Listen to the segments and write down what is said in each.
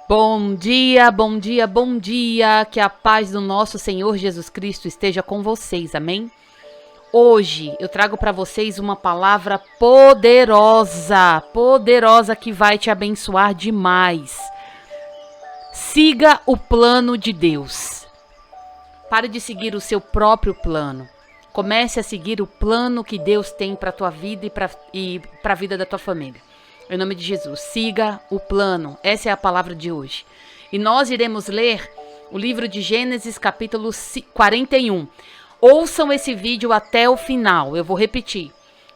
Bom dia, bom dia, bom dia. Que a paz do nosso Senhor Jesus Cristo esteja com vocês, amém? Hoje eu trago para vocês uma palavra poderosa, poderosa que vai te abençoar demais. Siga o plano de Deus. Pare de seguir o seu próprio plano. Comece a seguir o plano que Deus tem para a tua vida e para a vida da tua família. Em nome de Jesus, siga o plano. Essa é a palavra de hoje. E nós iremos ler o livro de Gênesis, capítulo 41. Ouçam esse vídeo até o final. Eu vou repetir.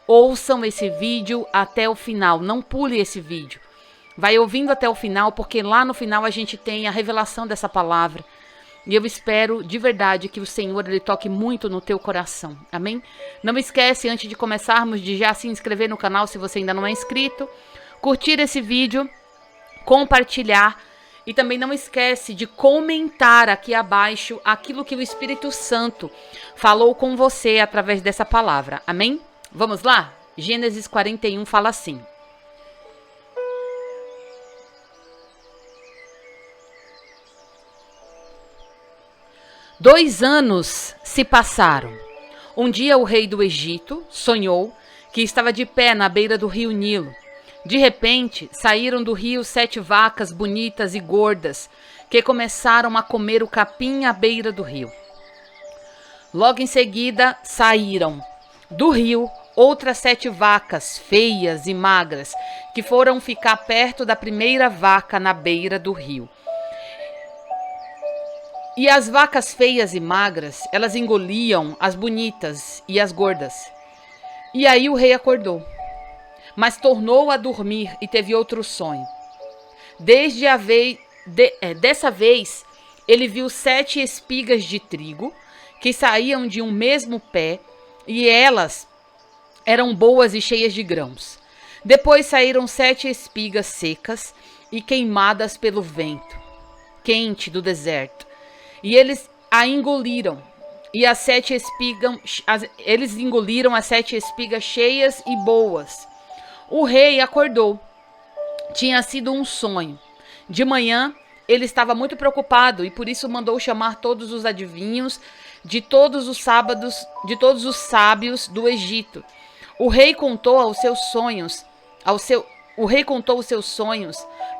Ouçam esse vídeo até o final. Não pule esse vídeo. Vai ouvindo até o final, porque lá no final a gente tem a revelação dessa palavra. E eu espero de verdade que o Senhor ele toque muito no teu coração. Amém? Não esquece, antes de começarmos, de já se inscrever no canal se você ainda não é inscrito. Curtir esse vídeo, compartilhar e também não esquece de comentar aqui abaixo aquilo que o Espírito Santo falou com você através dessa palavra. Amém? Vamos lá? Gênesis 41 fala assim. Dois anos se passaram. Um dia o rei do Egito sonhou que estava de pé na beira do rio Nilo. De repente, saíram do rio 7 vacas bonitas e gordas, que começaram a comer o capim à beira do rio. Logo em seguida, saíram do rio outras 7 vacas feias e magras, que foram ficar perto da primeira vaca na beira do rio. E as vacas feias e magras, elas engoliam as bonitas e as gordas. E aí o rei acordou. Mas tornou a dormir e teve outro sonho. Dessa vez, ele viu 7 espigas de trigo que saíam de um mesmo pé e elas eram boas e cheias de grãos. Depois saíram 7 espigas secas e queimadas pelo vento quente do deserto. E eles a engoliram. E eles engoliram as 7 espigas cheias e boas. O rei acordou. Tinha sido um sonho. De manhã, ele estava muito preocupado e por isso mandou chamar todos os adivinhos de todos os sábios do Egito. O rei contou os seus sonhos,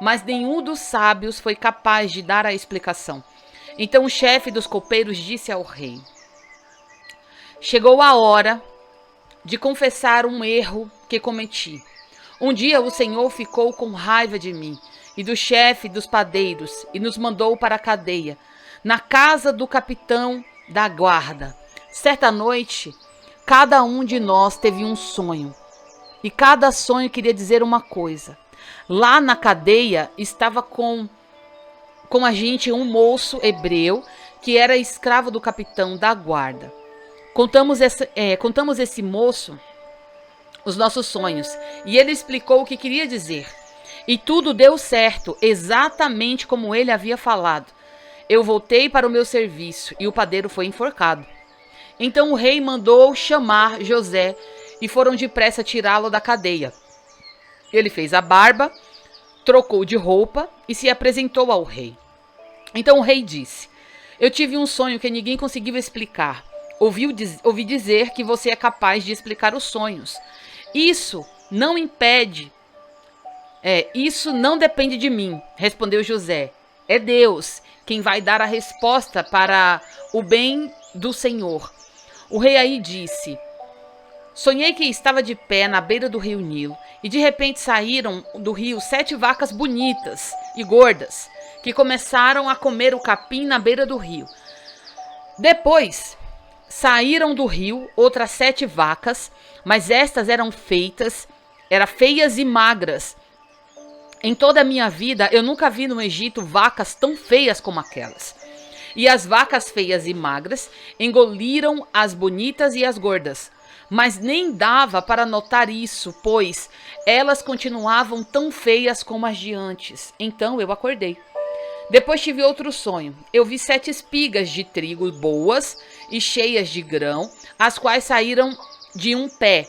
mas nenhum dos sábios foi capaz de dar a explicação. Então o chefe dos copeiros disse ao rei: chegou a hora de confessar um erro que cometi. Um dia o Senhor ficou com raiva de mim e do chefe dos padeiros e nos mandou para a cadeia, na casa do capitão da guarda. Certa noite, cada um de nós teve um sonho e cada sonho queria dizer uma coisa. Lá na cadeia estava com a gente um moço hebreu que era escravo do capitão da guarda. Contamos esse moço os nossos sonhos, e ele explicou o que queria dizer. E tudo deu certo, exatamente como ele havia falado. Eu voltei para o meu serviço, e o padeiro foi enforcado. Então o rei mandou chamar José, e foram depressa tirá-lo da cadeia. Ele fez a barba, trocou de roupa, e se apresentou ao rei. Então o rei disse: eu tive um sonho que ninguém conseguiu explicar. Ouvi dizer que você é capaz de explicar os sonhos. Isso não depende de mim, respondeu José. É Deus quem vai dar a resposta para o bem do Senhor. O rei aí disse: sonhei que estava de pé na beira do rio Nilo e de repente saíram do rio 7 vacas bonitas e gordas que começaram a comer o capim na beira do rio. Depois saíram do rio outras 7 vacas, mas estas eram feias e magras. Em toda a minha vida, eu nunca vi no Egito vacas tão feias como aquelas. E as vacas feias e magras engoliram as bonitas e as gordas. Mas nem dava para notar isso, pois elas continuavam tão feias como as de antes. Então eu acordei. Depois tive outro sonho. Eu vi 7 espigas de trigo boas e cheias de grão, as quais saíram de um pé.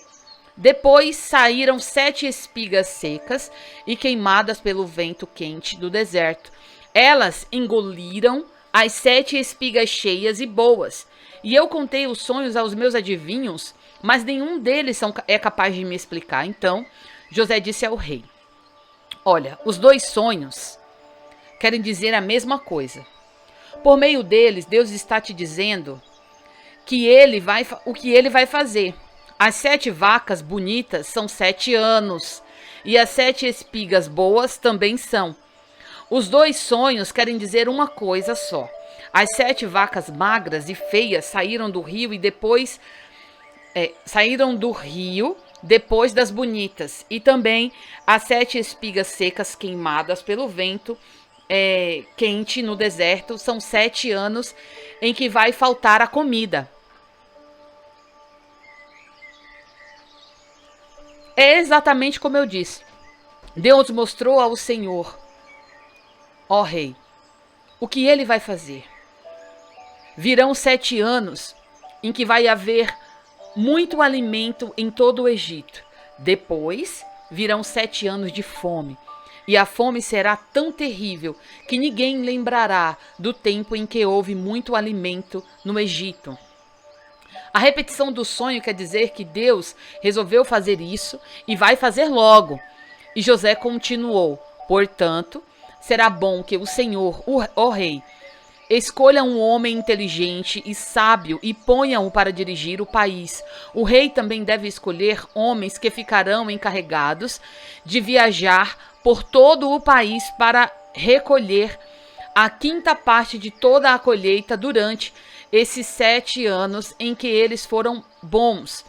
Depois saíram 7 espigas secas e queimadas pelo vento quente do deserto. Elas engoliram as 7 espigas cheias e boas. E eu contei os sonhos aos meus adivinhos, mas nenhum deles é capaz de me explicar. Então José disse ao rei: olha, os 2 sonhos querem dizer a mesma coisa. Por meio deles, Deus está te dizendo que o que ele vai fazer. As 7 vacas bonitas são 7 anos, e as 7 espigas boas também são. Os 2 sonhos querem dizer uma coisa só. As 7 vacas magras e feias saíram do rio depois das bonitas. E também as 7 espigas secas queimadas pelo vento quente no deserto são 7 anos em que vai faltar a comida. É exatamente como eu disse. Deus mostrou ao Senhor, ó rei, o que ele vai fazer. Virão 7 anos em que vai haver muito alimento em todo o Egito. Depois virão 7 anos de fome. E a fome será tão terrível que ninguém lembrará do tempo em que houve muito alimento no Egito. A repetição do sonho quer dizer que Deus resolveu fazer isso e vai fazer logo. E José continuou: portanto, será bom que o Senhor, ó rei, escolha um homem inteligente e sábio e ponha-o para dirigir o país. O rei também deve escolher homens que ficarão encarregados de viajar por todo o país para recolher a 5ª parte de toda a colheita durante esses 7 anos em que eles foram bons.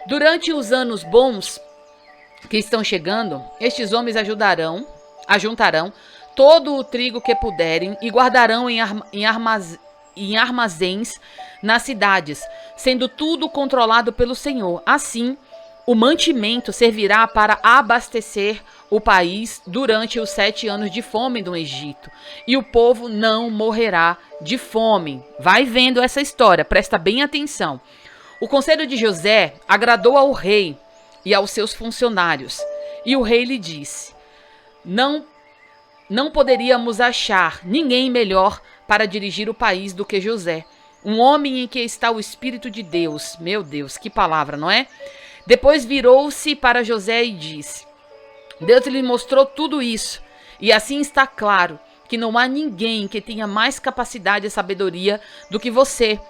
Durante os anos bons que estão chegando, estes homens ajuntarão todo o trigo que puderem e guardarão em armazéns nas cidades, sendo tudo controlado pelo Senhor. Assim, o mantimento servirá para abastecer o país durante os 7 anos de fome no Egito. E o povo não morrerá de fome. Vai vendo essa história, presta bem atenção. O conselho de José agradou ao rei e aos seus funcionários. E o rei lhe disse: Não poderíamos achar ninguém melhor para dirigir o país do que José, um homem em que está o Espírito de Deus. Meu Deus, que palavra, não é? Depois virou-se para José e disse: Deus lhe mostrou tudo isso, e assim está claro que não há ninguém que tenha mais capacidade e sabedoria do que você.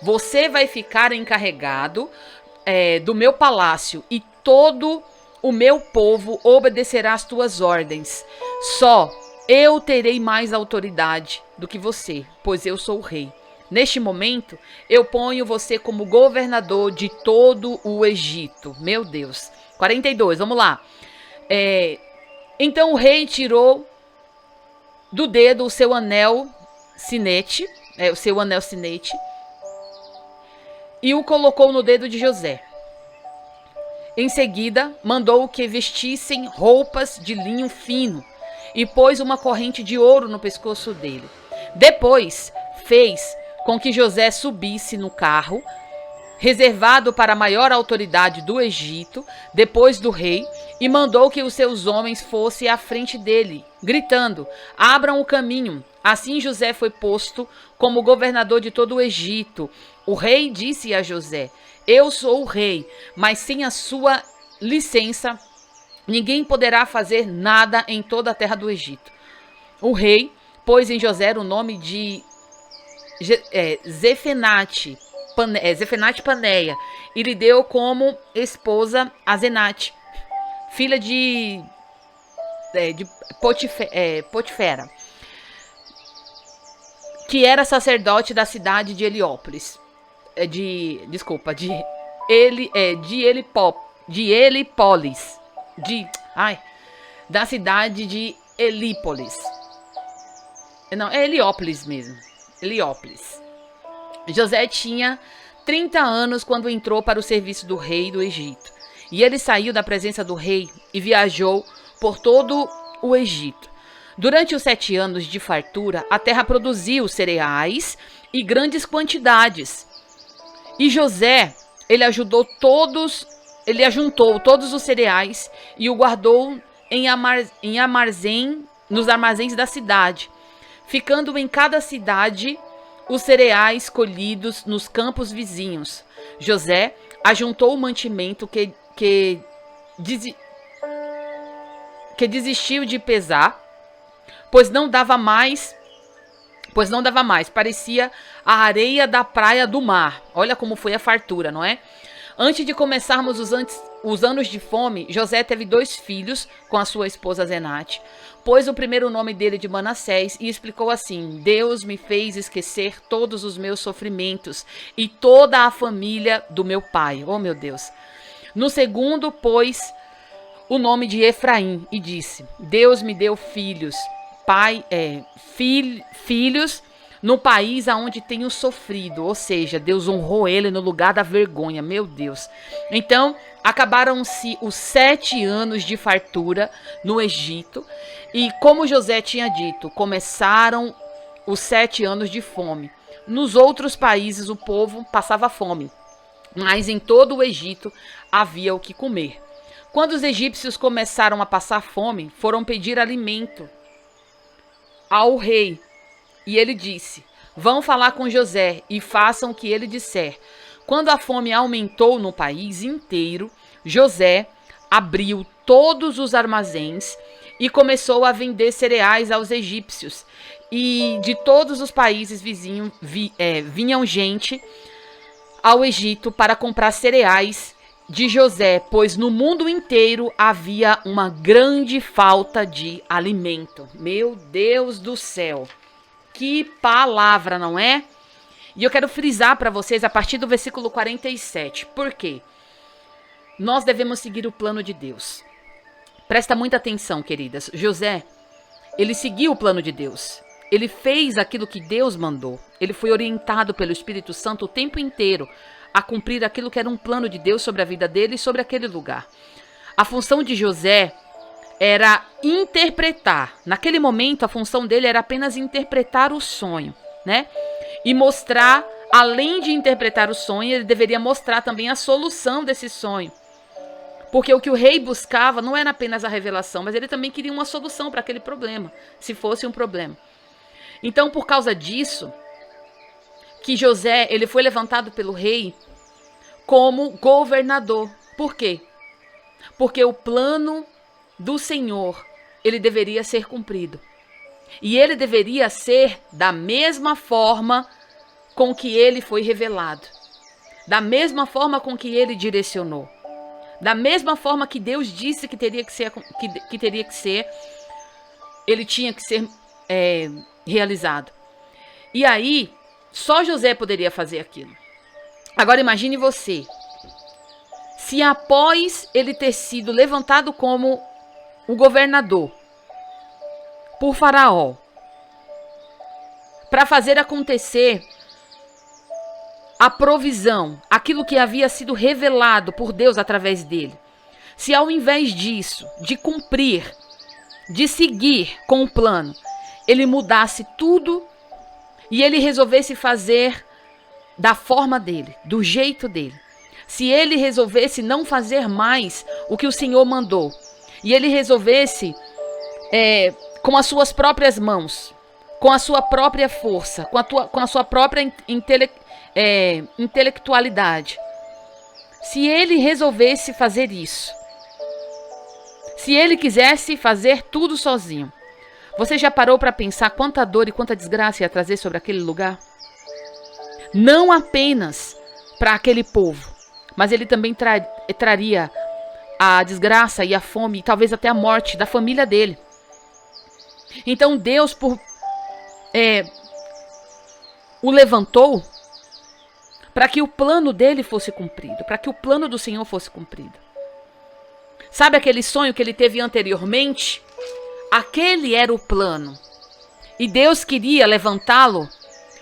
Você vai ficar encarregado do meu palácio, e todo o meu povo obedecerá às tuas ordens. Só eu terei mais autoridade do que você, pois eu sou o rei. Neste momento, eu ponho você como governador de todo o Egito. Meu Deus. 42, vamos lá. Então o rei tirou do dedo o seu anel sinete, e o colocou no dedo de José. Em seguida, mandou que vestissem roupas de linho fino e pôs uma corrente de ouro no pescoço dele. Depois, fez com que José subisse no carro, reservado para a maior autoridade do Egito, depois do rei, e mandou que os seus homens fossem à frente dele, gritando: abram o caminho. Assim José foi posto como governador de todo o Egito. O rei disse a José: eu sou o rei, mas sem a sua licença, ninguém poderá fazer nada em toda a terra do Egito. O rei pôs em José o nome de Zefenate Paneia, e lhe deu como esposa Asenate, filha de Potifera, que era sacerdote da cidade de Heliópolis. Da cidade de Helípolis. Não, é Heliópolis mesmo. Heliópolis. José tinha 30 anos quando entrou para o serviço do rei do Egito. E ele saiu da presença do rei e viajou por todo o Egito. Durante os 7 anos de fartura, a terra produziu cereais e grandes quantidades. E José, ele ajuntou todos os cereais e o guardou nos armazéns da cidade. ficando em cada cidade os cereais colhidos nos campos vizinhos. José ajuntou o mantimento que desistiu de pesar, pois não dava mais, parecia a areia da praia do mar. Olha como foi a fartura, não é? Antes de começarmos os anos de fome, José teve 2 filhos com a sua esposa Zenate. Pôs o primeiro nome dele de Manassés e explicou assim: Deus me fez esquecer todos os meus sofrimentos e toda a família do meu pai. Oh, meu Deus. No segundo, pôs o nome de Efraim e disse: Deus me deu filhos, filhos no país aonde tenho sofrido. Ou seja, Deus honrou ele no lugar da vergonha. Meu Deus. Então, acabaram-se os 7 anos de fartura no Egito. E como José tinha dito, começaram os 7 anos de fome. Nos outros países o povo passava fome, mas em todo o Egito havia o que comer. Quando os egípcios começaram a passar fome, foram pedir alimento ao rei. E ele disse: vão falar com José e façam o que ele disser. Quando a fome aumentou no país inteiro, José abriu todos os armazéns e começou a vender cereais aos egípcios. E de todos os países vizinhos vinham gente ao Egito para comprar cereais de José, pois no mundo inteiro havia uma grande falta de alimento. Meu Deus do céu! Que palavra, não é? E eu quero frisar para vocês a partir do versículo 47. Por quê? Nós devemos seguir o plano de Deus. Presta muita atenção, queridas. José, ele seguiu o plano de Deus. Ele fez aquilo que Deus mandou. Ele foi orientado pelo Espírito Santo o tempo inteiro a cumprir aquilo que era um plano de Deus sobre a vida dele e sobre aquele lugar. A função de José era interpretar. Naquele momento, a função dele era apenas interpretar o sonho, né? E mostrar, além de interpretar o sonho, ele deveria mostrar também a solução desse sonho. Porque o que o rei buscava não era apenas a revelação, mas ele também queria uma solução para aquele problema, se fosse um problema. Então, por causa disso, que José, ele foi levantado pelo rei como governador. Por quê? Porque o plano do Senhor, ele deveria ser cumprido. E ele deveria ser da mesma forma com que ele foi revelado. Da mesma forma com que ele direcionou. Da mesma forma que Deus disse que teria que ser, ele tinha que ser realizado. E aí, só José poderia fazer aquilo. Agora imagine você, se após ele ter sido levantado como o governador por Faraó, para fazer acontecer a provisão, aquilo que havia sido revelado por Deus através dele, se ao invés disso, de cumprir, de seguir com o plano, ele mudasse tudo e ele resolvesse fazer da forma dele, do jeito dele, se ele resolvesse não fazer mais o que o Senhor mandou, e ele resolvesse com as suas próprias mãos, com a sua própria força, com a sua própria intelectualidade, se ele resolvesse fazer isso, se ele quisesse fazer tudo sozinho, você já parou para pensar quanta dor e quanta desgraça ia trazer sobre aquele lugar? Não apenas para aquele povo, mas ele também traria a desgraça e a fome, e talvez até a morte da família dele. Então Deus o levantou para que o plano dele fosse cumprido, para que o plano do Senhor fosse cumprido. Sabe aquele sonho que ele teve anteriormente? Aquele era o plano. E Deus queria levantá-lo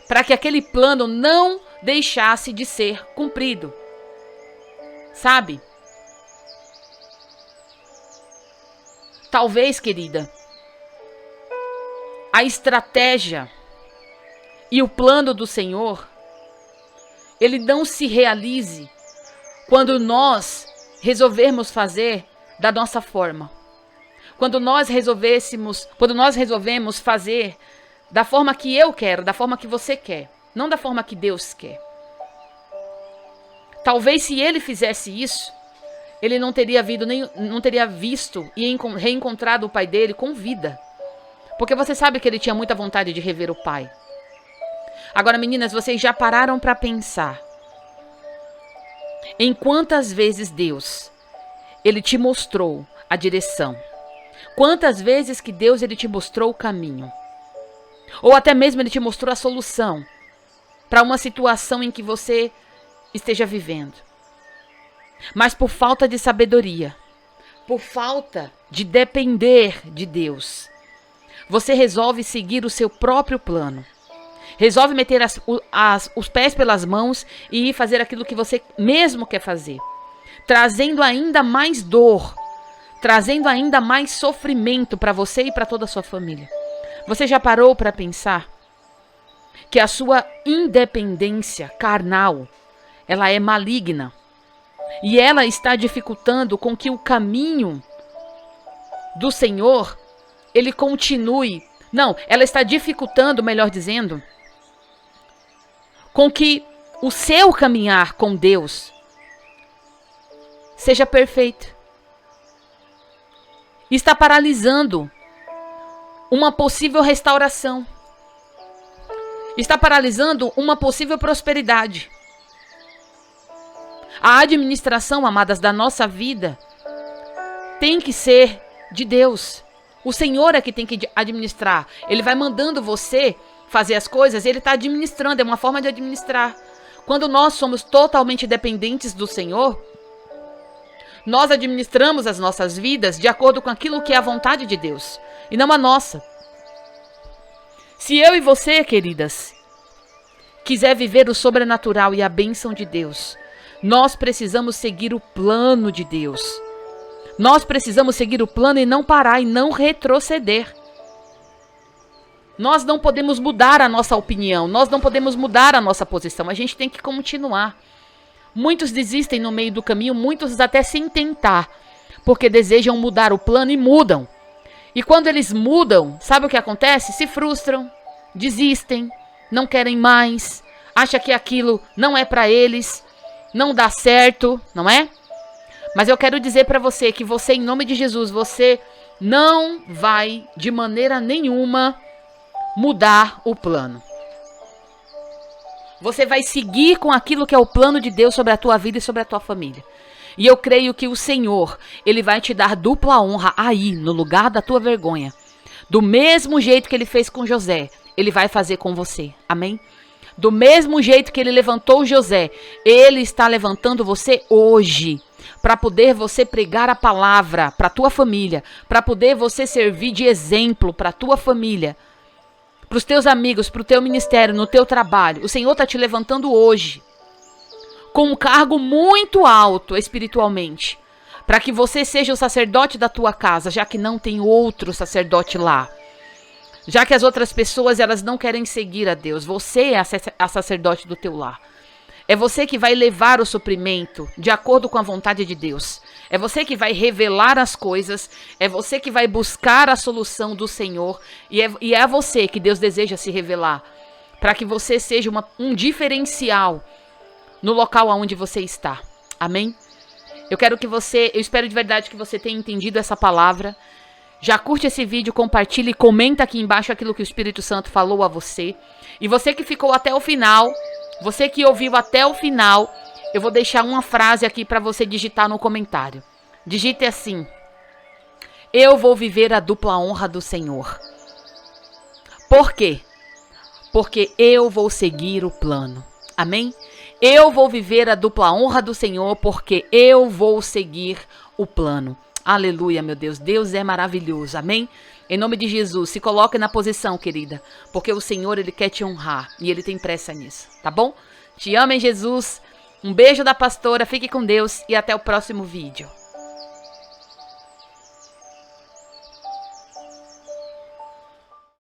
para que aquele plano não deixasse de ser cumprido. Sabe? Talvez, querida, a estratégia e o plano do Senhor, ele não se realize quando nós resolvermos fazer da nossa forma. Quando nós resolvemos fazer da forma que eu quero, da forma que você quer, não da forma que Deus quer. Talvez se ele fizesse isso, ele não teria visto e reencontrado o pai dele com vida. Porque você sabe que ele tinha muita vontade de rever o pai. Agora, meninas, vocês já pararam para pensar em quantas vezes Deus, ele te mostrou a direção? Quantas vezes que Deus, ele te mostrou o caminho? Ou até mesmo ele te mostrou a solução para uma situação em que você esteja vivendo. Mas por falta de sabedoria, por falta de depender de Deus, você resolve seguir o seu próprio plano. Resolve meter os pés pelas mãos e ir fazer aquilo que você mesmo quer fazer. Trazendo ainda mais dor, trazendo ainda mais sofrimento para você e para toda a sua família. Você já parou para pensar que a sua independência carnal, ela é maligna? E ela está dificultando com que o caminho do Senhor, ele continue. Não, ela está dificultando, melhor dizendo, com que o seu caminhar com Deus seja perfeito. Está paralisando uma possível restauração. Está paralisando uma possível prosperidade. A administração, amadas, da nossa vida tem que ser de Deus. O Senhor é que tem que administrar. Ele vai mandando você fazer as coisas, ele está administrando, é uma forma de administrar. Quando nós somos totalmente dependentes do Senhor, nós administramos as nossas vidas de acordo com aquilo que é a vontade de Deus, e não a nossa. Se eu e você, queridas, quiser viver o sobrenatural e a bênção de Deus, nós precisamos seguir o plano de Deus. Nós precisamos seguir o plano e não parar e não retroceder. Nós não podemos mudar a nossa opinião, nós não podemos mudar a nossa posição, a gente tem que continuar. Muitos desistem no meio do caminho, muitos até sem tentar, porque desejam mudar o plano e mudam. E quando eles mudam, sabe o que acontece? Se frustram, desistem, não querem mais, acham que aquilo não é para eles, não dá certo, não é? Mas eu quero dizer para você que você, em nome de Jesus, você não vai de maneira nenhuma mudar o plano. Você vai seguir com aquilo que é o plano de Deus sobre a tua vida e sobre a tua família. E eu creio que o Senhor, ele vai te dar dupla honra aí, no lugar da tua vergonha. Do mesmo jeito que ele fez com José, ele vai fazer com você. Amém? Do mesmo jeito que ele levantou José, ele está levantando você hoje, para poder você pregar a palavra para a tua família, para poder você servir de exemplo para a tua família, para os teus amigos, para o teu ministério, no teu trabalho. O Senhor está te levantando hoje com um cargo muito alto espiritualmente, para que você seja o sacerdote da tua casa, já que não tem outro sacerdote lá. Já que as outras pessoas, elas não querem seguir a Deus, você é a sacerdote do teu lar. É você que vai levar o suprimento de acordo com a vontade de Deus. É você que vai revelar as coisas. É você que vai buscar a solução do Senhor. E é a você que Deus deseja se revelar. Para que você seja um diferencial no local onde você está. Amém? Eu espero de verdade que você tenha entendido essa palavra. Já curte esse vídeo, compartilha e comenta aqui embaixo aquilo que o Espírito Santo falou a você. E você que ficou até o final, você que ouviu até o final, eu vou deixar uma frase aqui para você digitar no comentário. Digite assim: eu vou viver a dupla honra do Senhor. Por quê? Porque eu vou seguir o plano. Amém? Eu vou viver a dupla honra do Senhor porque eu vou seguir o plano. Aleluia, meu Deus. Deus é maravilhoso. Amém? Em nome de Jesus, se coloque na posição, querida. Porque o Senhor, ele quer te honrar. E ele tem pressa nisso. Tá bom? Te amo em Jesus. Um beijo da pastora. Fique com Deus. E até o próximo vídeo.